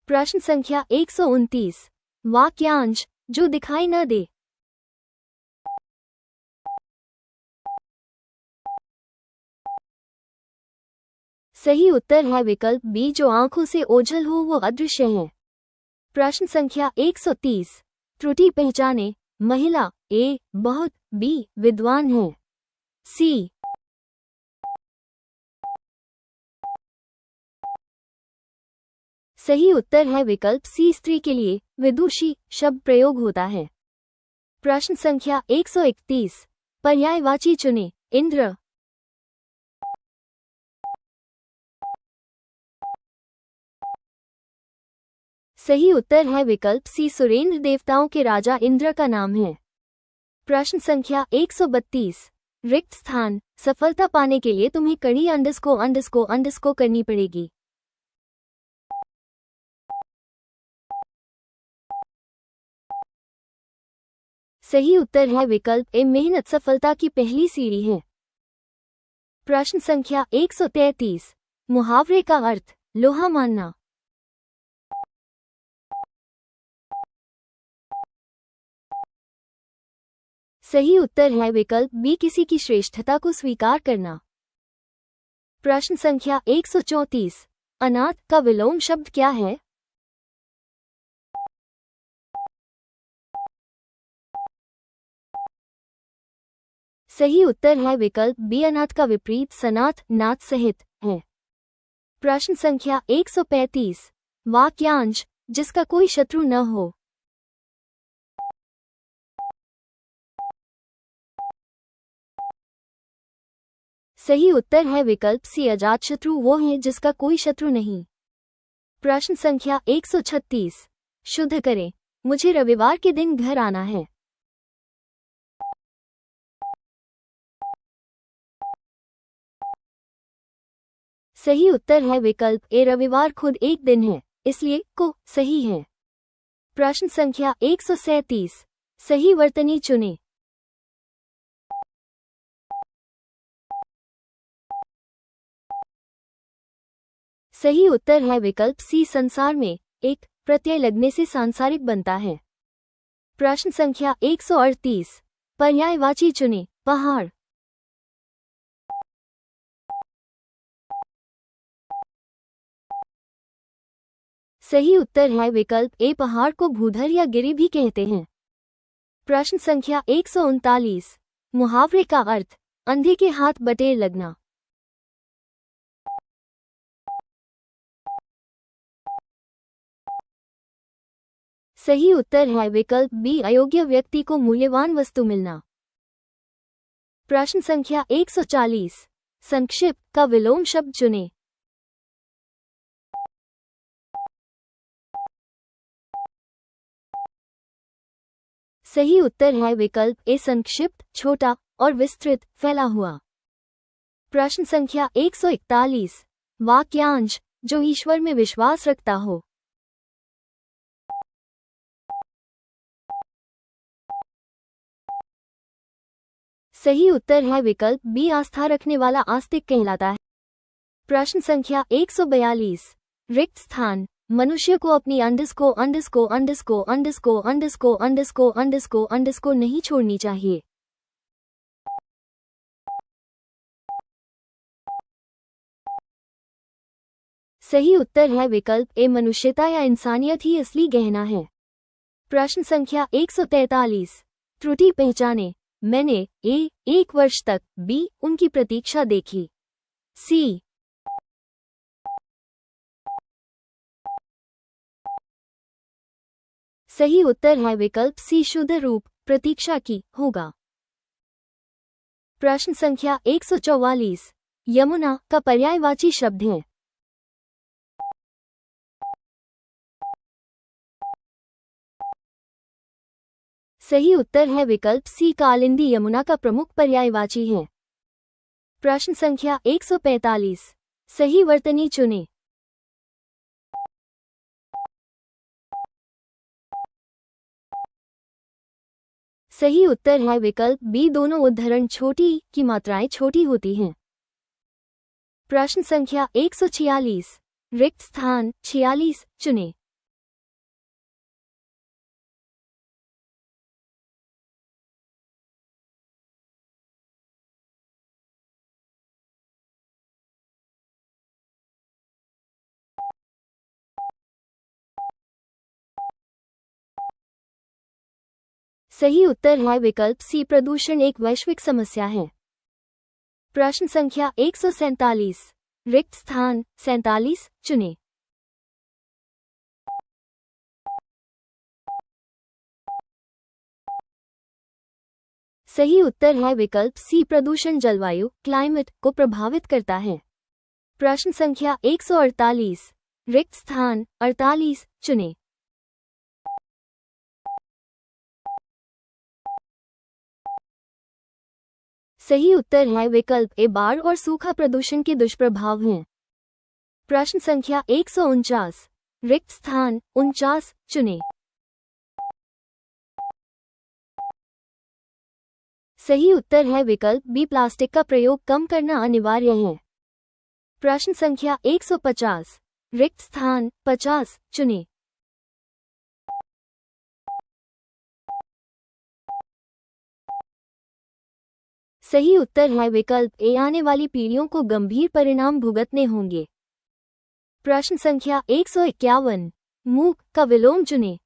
प्रश्न संख्या 129, वाक्यांश जो दिखाई न दे। सही उत्तर है विकल्प बी, जो आंखों से ओझल हो वो अदृश्य है। प्रश्न संख्या 130, त्रुटि पहचाने। महिला ए, बहुत, बी, विद्वान है, सी। सही उत्तर है विकल्प सी, स्त्री के लिए विदुषी शब्द प्रयोग होता है। प्रश्न संख्या 131, पर्यायवाची चुनें। इंद्र। सही उत्तर है विकल्प सी, सुरेंद्र देवताओं के राजा इंद्र का नाम है। प्रश्न संख्या 132, रिक्त स्थान। सफलता पाने के लिए तुम्हें कड़ी अंडरस्कोर करनी पड़ेगी। सही उत्तर है विकल्प ए, मेहनत सफलता की पहली सीढ़ी है। प्रश्न संख्या 133, मुहावरे का अर्थ लोहा मानना। सही उत्तर है विकल्प बी, किसी की श्रेष्ठता को स्वीकार करना। प्रश्न संख्या 134, अनाथ का विलोम शब्द क्या है? सही उत्तर है विकल्प बी, अनाथ का विपरीत सनाथ नाथ सहित है। प्रश्न संख्या 135, वाक्यांश जिसका कोई शत्रु न हो। सही उत्तर है विकल्प सी, अजातशत्रु वो है जिसका कोई शत्रु नहीं। प्रश्न संख्या 136, शुद्ध करें। मुझे रविवार के दिन घर आना है। सही उत्तर है विकल्प ए, रविवार खुद एक दिन है इसलिए को सही है। प्रश्न संख्या 137, सही वर्तनी चुनें। सही उत्तर है विकल्प सी, संसार में एक प्रत्यय लगने से सांसारिक बनता है। प्रश्न संख्या 138, पर्यायवाची चुनें। पहाड़। सही उत्तर है विकल्प ए, पहाड़ को भूधर या गिरी भी कहते हैं। प्रश्न संख्या 139, मुहावरे का अर्थ अंधे के हाथ बटेर लगना। सही उत्तर है विकल्प बी, अयोग्य व्यक्ति को मूल्यवान वस्तु मिलना। प्रश्न संख्या 140, संक्षिप्त का विलोम शब्द चुनें। सही उत्तर है विकल्प ए, संक्षिप्त छोटा और विस्तृत फैला हुआ। प्रश्न संख्या 141, वाक्यांश जो ईश्वर में विश्वास रखता हो। सही उत्तर है विकल्प बी, आस्था रखने वाला आस्तिक कहलाता है। प्रश्न संख्या 142। रिक्त स्थान मनुष्य को अपनी अंडस्को नहीं छोड़नी चाहिए। सही उत्तर है विकल्प ए, मनुष्यता या इंसानियत ही असली गहना है। प्रश्न संख्या 143। त्रुटि पहचाने मैंने ए, 1 वर्ष तक, बी, उनकी प्रतीक्षा देखी, सी, सही उत्तर है विकल्प सी, शुद्ध रूप प्रतीक्षा की होगा। प्रश्न संख्या 144। यमुना का पर्यायवाची शब्द है। सही उत्तर है विकल्प सी, कालिंदी यमुना का प्रमुख पर्यायवाची है। प्रश्न संख्या 145। सही वर्तनी चुने। सही उत्तर है विकल्प बी, दोनों उद्धरण छोटी की मात्राएं छोटी होती हैं। प्रश्न संख्या 146। रिक्त स्थान 46 चुने। सही उत्तर है विकल्प सी, प्रदूषण एक वैश्विक समस्या है। प्रश्न संख्या 147। रिक्त स्थान 47 चुने। सही उत्तर है विकल्प सी, प्रदूषण जलवायु क्लाइमेट को प्रभावित करता है। प्रश्न संख्या 148। रिक्त स्थान 48 चुने। सही उत्तर है विकल्प ए, बाढ़ और सूखा प्रदूषण के दुष्प्रभाव हैं। प्रश्न संख्या 149। रिक्त स्थान 49 चुने। सही उत्तर है विकल्प बी, प्लास्टिक का प्रयोग कम करना अनिवार्य है। प्रश्न संख्या 150। रिक्त स्थान 50 चुने। सही उत्तर है विकल्प ए, आने वाली पीढ़ियों को गंभीर परिणाम भुगतने होंगे। प्रश्न संख्या 151। मूक का विलोम चुने।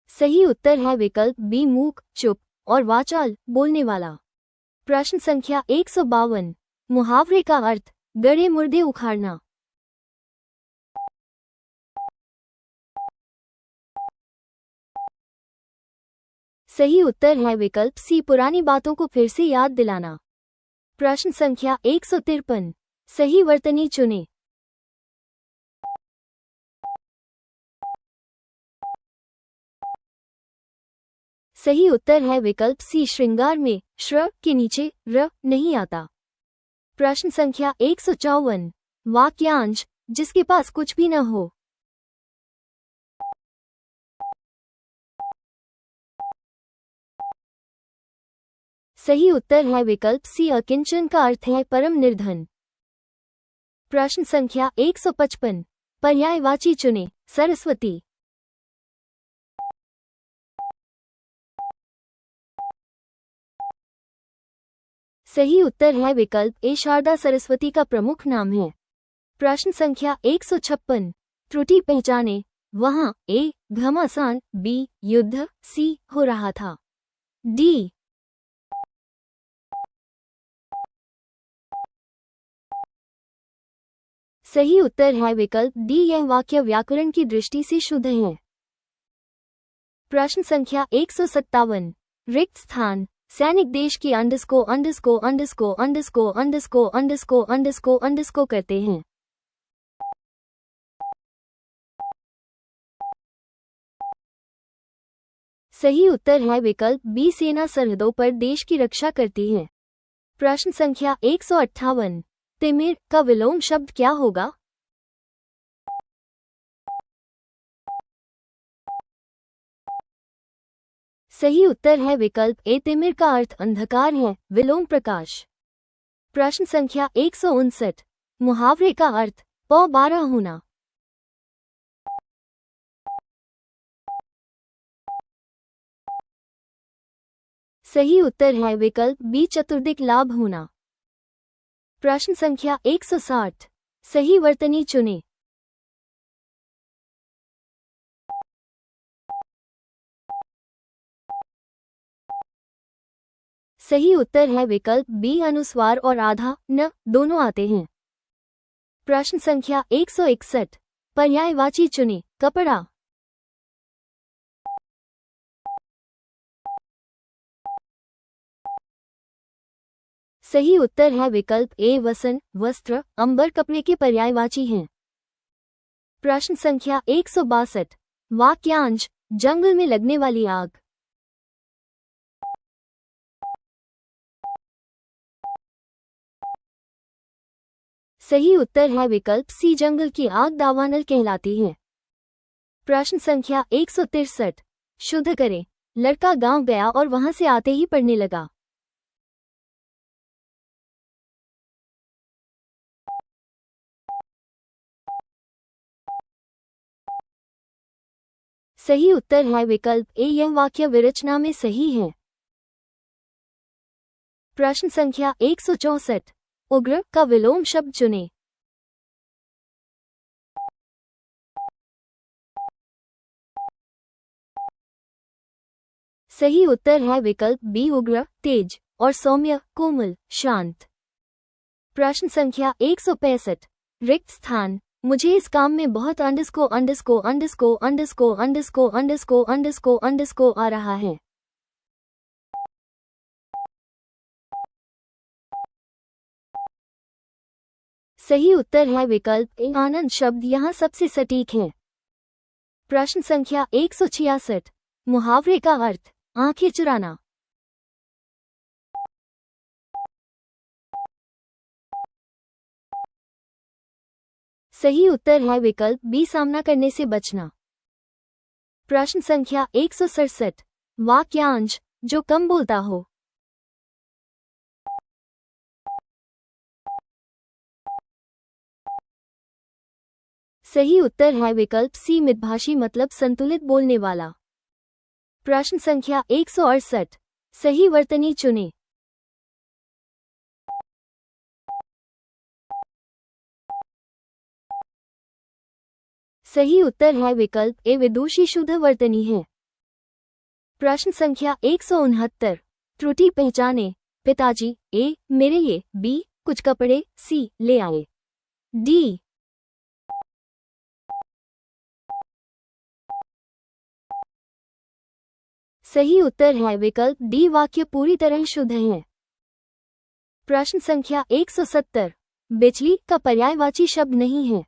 सही उत्तर है विकल्प बी, मूक चुप और वाचाल बोलने वाला। प्रश्न संख्या 152। मुहावरे का अर्थ गड़े मुर्दे उखाड़ना। सही उत्तर है विकल्प सी, पुरानी बातों को फिर से याद दिलाना। प्रश्न संख्या 153। सही वर्तनी चुने। सही उत्तर है विकल्प सी, श्रृंगार में श्र के नीचे र नहीं आता। प्रश्न संख्या 154। वाक्यांश जिसके पास कुछ भी न हो। सही उत्तर है विकल्प सी, अकिंचन का अर्थ है परम निर्धन। प्रश्न संख्या 155। पर्यायवाची चुने। सरस्वती। सही उत्तर है विकल्प ए, शारदा सरस्वती का प्रमुख नाम है। प्रश्न संख्या 156। त्रुटि पहचाने वहां ए, घमासान, बी, युद्ध, सी, हो रहा था, डी। सही उत्तर है विकल्प डी, यह वाक्य व्याकरण की दृष्टि से शुद्ध है। प्रश्न संख्या 157। रिक्त स्थान सैनिक देश की अंडस्को करते हैं। सही उत्तर है विकल्प बी, सेना सरहदों पर देश की रक्षा करती है। प्रश्न संख्या 158। तिमिर का विलोम शब्द क्या होगा? सही उत्तर है विकल्प ए। तिमिर का अर्थ अंधकार है, विलोम प्रकाश। प्रश्न संख्या 159। मुहावरे का अर्थ पौ 12 होना। सही उत्तर है विकल्प बी। चतुर्दिक लाभ होना। प्रश्न संख्या 160। सही वर्तनी चुनें। सही उत्तर है विकल्प बी। अनुस्वार और आधा न दोनों आते हैं। प्रश्न संख्या 161। पर्यायवाची चुनें। कपड़ा। सही उत्तर है विकल्प ए। वसन, वस्त्र, अंबर कपड़े के पर्यायवाची हैं। प्रश्न संख्या 162। वाक्यांश जंगल में लगने वाली आग। सही उत्तर है विकल्प सी। जंगल की आग दावानल कहलाती है। प्रश्न संख्या 163। शुद्ध करें। लड़का गांव गया और वहां से आते ही पढ़ने लगा। सही उत्तर है विकल्प ए। यह वाक्य विरचना में सही है। प्रश्न संख्या 164। उग्र का विलोम शब्द चुनें। सही उत्तर है विकल्प बी। उग्र तेज और सौम्य कोमल शांत। प्रश्न संख्या 165। रिक्त स्थान। मुझे इस काम में बहुत अंडरस्को आ रहा है। सही उत्तर है विकल्प ए। आनंद शब्द यहाँ सबसे सटीक है। प्रश्न संख्या 166। मुहावरे का अर्थ आंखें चुराना। सही उत्तर है विकल्प बी। सामना करने से बचना। प्रश्न संख्या 167। वाक्यांश जो कम बोलता हो। सही उत्तर है विकल्प सी। मितभाषी मतलब संतुलित बोलने वाला। प्रश्न संख्या 168। सही वर्तनी चुनें। सही उत्तर है विकल्प ए। विदुषी शुद्ध वर्तनी है। प्रश्न संख्या 169। त्रुटि पहचाने। पिताजी ए। मेरे लिए बी। कुछ कपड़े सी। ले आए डी। सही उत्तर है विकल्प डी। वाक्य पूरी तरह शुद्ध है। प्रश्न संख्या 170। बिजली का पर्यायवाची शब्द नहीं है।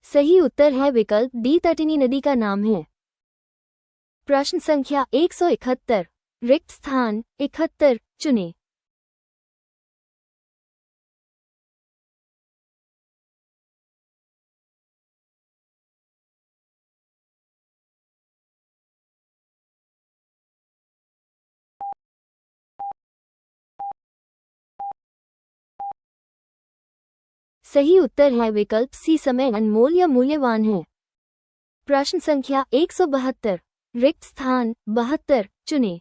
सही उत्तर है विकल्प डी। तटिनी नदी का नाम है। प्रश्न संख्या 171। रिक्त स्थान 71 चुनें। सही उत्तर है विकल्प सी। समय अनमोल या मूल्यवान है। प्रश्न संख्या 172। रिक्त स्थान 72 चुनें।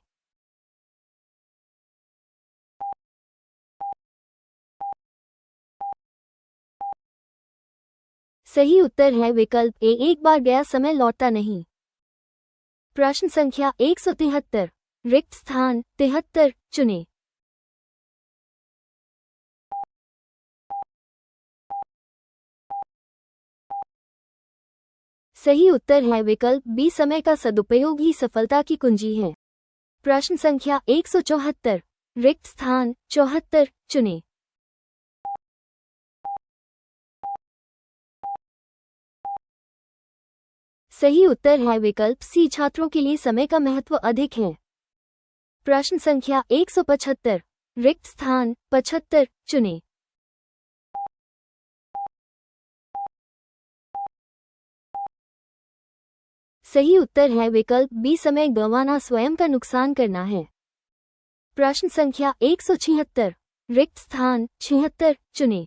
सही उत्तर है विकल्प ए। एक बार गया समय लौटता नहीं। प्रश्न संख्या 173। रिक्त स्थान 73 चुनें। सही उत्तर है विकल्प बी। समय का सदुपयोग ही सफलता की कुंजी है। प्रश्न संख्या 174। रिक्त स्थान 74 चुनें। सही उत्तर है विकल्प सी। छात्रों के लिए समय का महत्व अधिक है। प्रश्न संख्या 175। रिक्त स्थान 75 चुनें। सही उत्तर है विकल्प बी, समय गंवाना स्वयं का नुकसान करना है। प्रश्न संख्या 176, रिक्त स्थान 76 चुनें।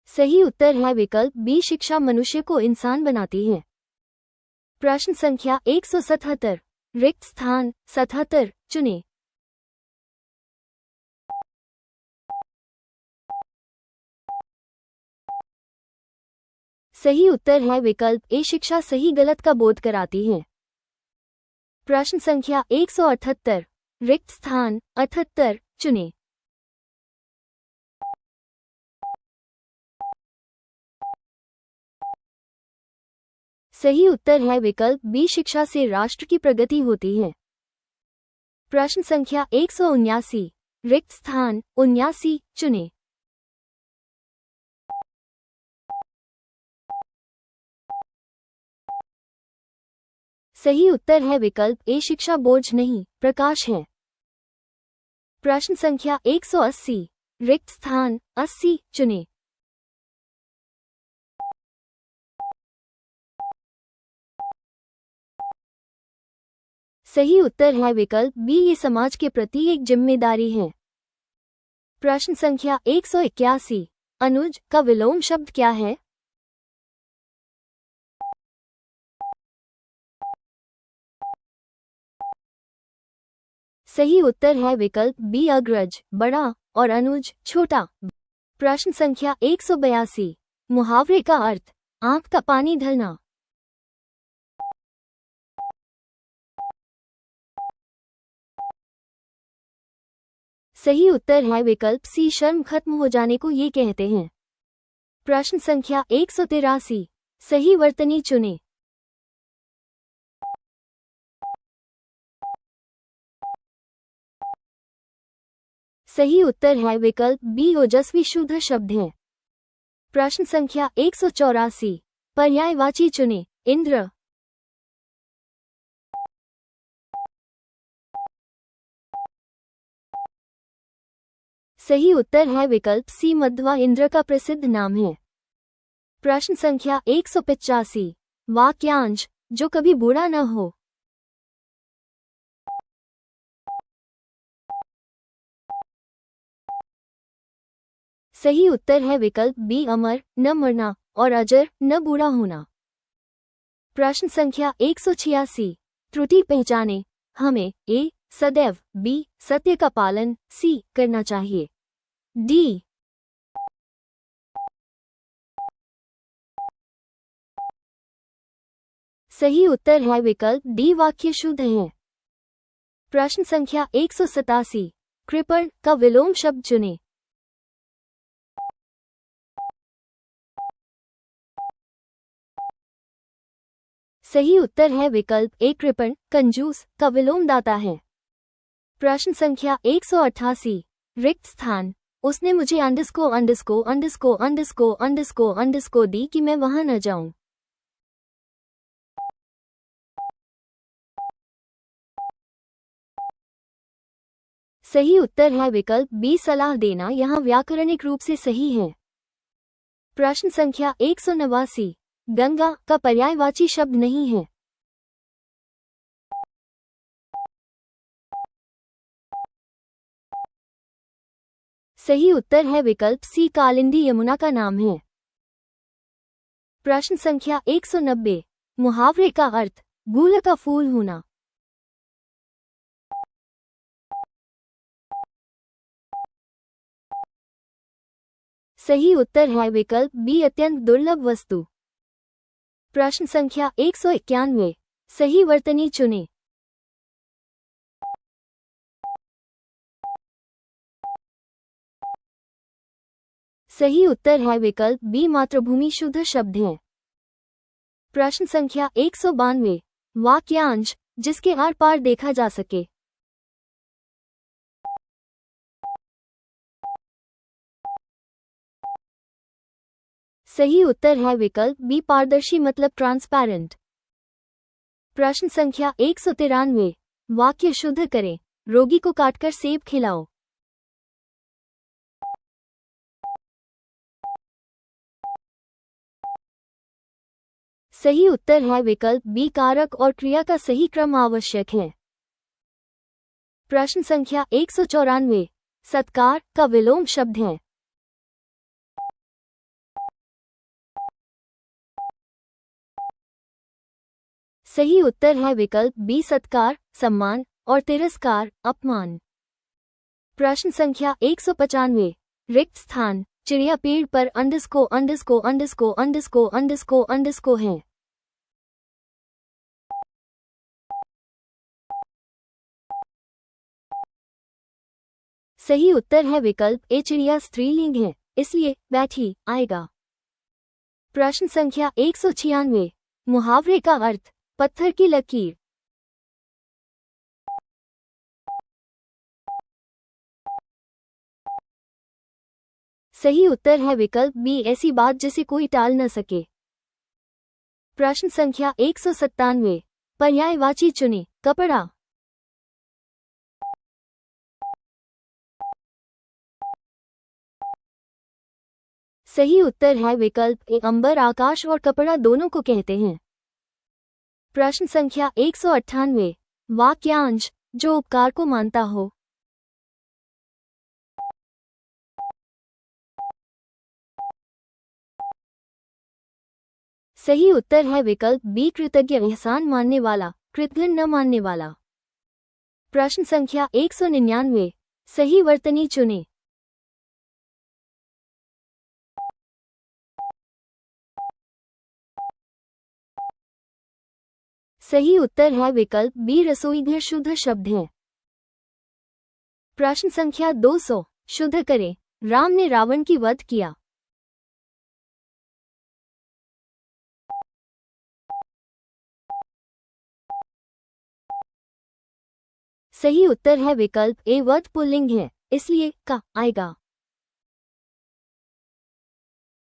सही उत्तर है विकल्प बी, शिक्षा मनुष्य को इंसान बनाती है। प्रश्न संख्या 177, रिक्त स्थान 77 चुनें। सही उत्तर है विकल्प ए, शिक्षा सही गलत का बोध कराती है। प्रश्न संख्या 178, रिक्त स्थान 78 चुनें। सही उत्तर है विकल्प बी, शिक्षा से राष्ट्र की प्रगति होती है। प्रश्न संख्या 179, रिक्त स्थान 79 चुनें। सही उत्तर है विकल्प ए, शिक्षा बोझ नहीं प्रकाश है। प्रश्न संख्या 180, रिक्त स्थान 80 चुनें। सही उत्तर है विकल्प बी, ये समाज के प्रति एक जिम्मेदारी है। प्रश्न संख्या 181, अनुज का विलोम शब्द क्या है? सही उत्तर है विकल्प बी, अग्रज बड़ा और अनुज छोटा। प्रश्न संख्या 182, मुहावरे का अर्थ आंख का पानी ढलना। सही उत्तर है विकल्प सी, शर्म खत्म हो जाने को ये कहते हैं। प्रश्न संख्या 183, सही वर्तनी चुनें। सही उत्तर है विकल्प बी, ओजस्वी शुद्ध शब्द है। प्रश्न संख्या 184, पर्यायवाची चुनें। इंद्र। सही उत्तर है विकल्प सी, मध्वा इंद्र का प्रसिद्ध नाम है। प्रश्न संख्या 185, वाक्यांश जो कभी बूढ़ा न हो। सही उत्तर है विकल्प बी, अमर न मरना और अजर न बूढ़ा होना। प्रश्न संख्या 186, त्रुटि पहचाने हमें ए, सदैव बी, सत्य का पालन सी, करना चाहिए डी। सही उत्तर है विकल्प डी, वाक्य शुद्ध है। प्रश्न संख्या 187, कृपण का विलोम शब्द चुनें। सही उत्तर है विकल्प ए, कृपण कंजूस का विलोमदाता है। प्रश्न संख्या 188, रिक्त स्थान उसने मुझे अंडरस्को दी कि मैं वहां न जाऊं। सही उत्तर है विकल्प बी, सलाह देना यहां व्याकरणिक रूप से सही है। प्रश्न संख्या 189, गंगा का पर्यायवाची शब्द नहीं है। सही उत्तर है विकल्प सी, कालिंदी यमुना का नाम है। प्रश्न संख्या 190, मुहावरे का अर्थ गुल का फूल होना। सही उत्तर है विकल्प बी, अत्यंत दुर्लभ वस्तु। प्रश्न संख्या 191, सही वर्तनी चुनें। सही उत्तर है विकल्प बी, मातृभूमि शुद्ध शब्द है। प्रश्न संख्या 192, वाक्यांश जिसके आर पार देखा जा सके। सही उत्तर है विकल्प बी पारदर्शी मतलब ट्रांसपेरेंट। प्रश्न संख्या 193। वाक्य शुद्ध करें। रोगी को काटकर सेब खिलाओ। सही उत्तर है विकल्प बी कारक और क्रिया का सही क्रम आवश्यक है। प्रश्न संख्या 194। सत्कार का विलोम शब्द है। सही उत्तर है विकल्प बी सत्कार सम्मान और तिरस्कार अपमान। प्रश्न संख्या 195। रिक्त स्थान चिड़िया पेड़ पर अंडस्को है। सही उत्तर है विकल्प ए चिड़िया स्त्रीलिंग है, इसलिए बैठी आएगा। प्रश्न संख्या 196। मुहावरे का अर्थ पत्थर की लकीर। सही उत्तर है विकल्प बी ऐसी बात जिसे कोई टाल न सके। प्रश्न संख्या 197। पर्यायवाची चुने कपड़ा। सही उत्तर है विकल्प ए अंबर आकाश और कपड़ा दोनों को कहते हैं। प्रश्न संख्या 198। वाक्यांश जो उपकार को मानता हो। सही उत्तर है विकल्प बी कृतज्ञ एहसान मानने वाला कृतघ्न न मानने वाला। प्रश्न संख्या 199। सही वर्तनी चुने। सही उत्तर है विकल्प बी रसोईघर शुद्ध शब्द है। प्रश्न संख्या 200। शुद्ध करें। राम ने रावण की वध किया। सही उत्तर है विकल्प ए वध पुल्लिंग है, इसलिए का आएगा।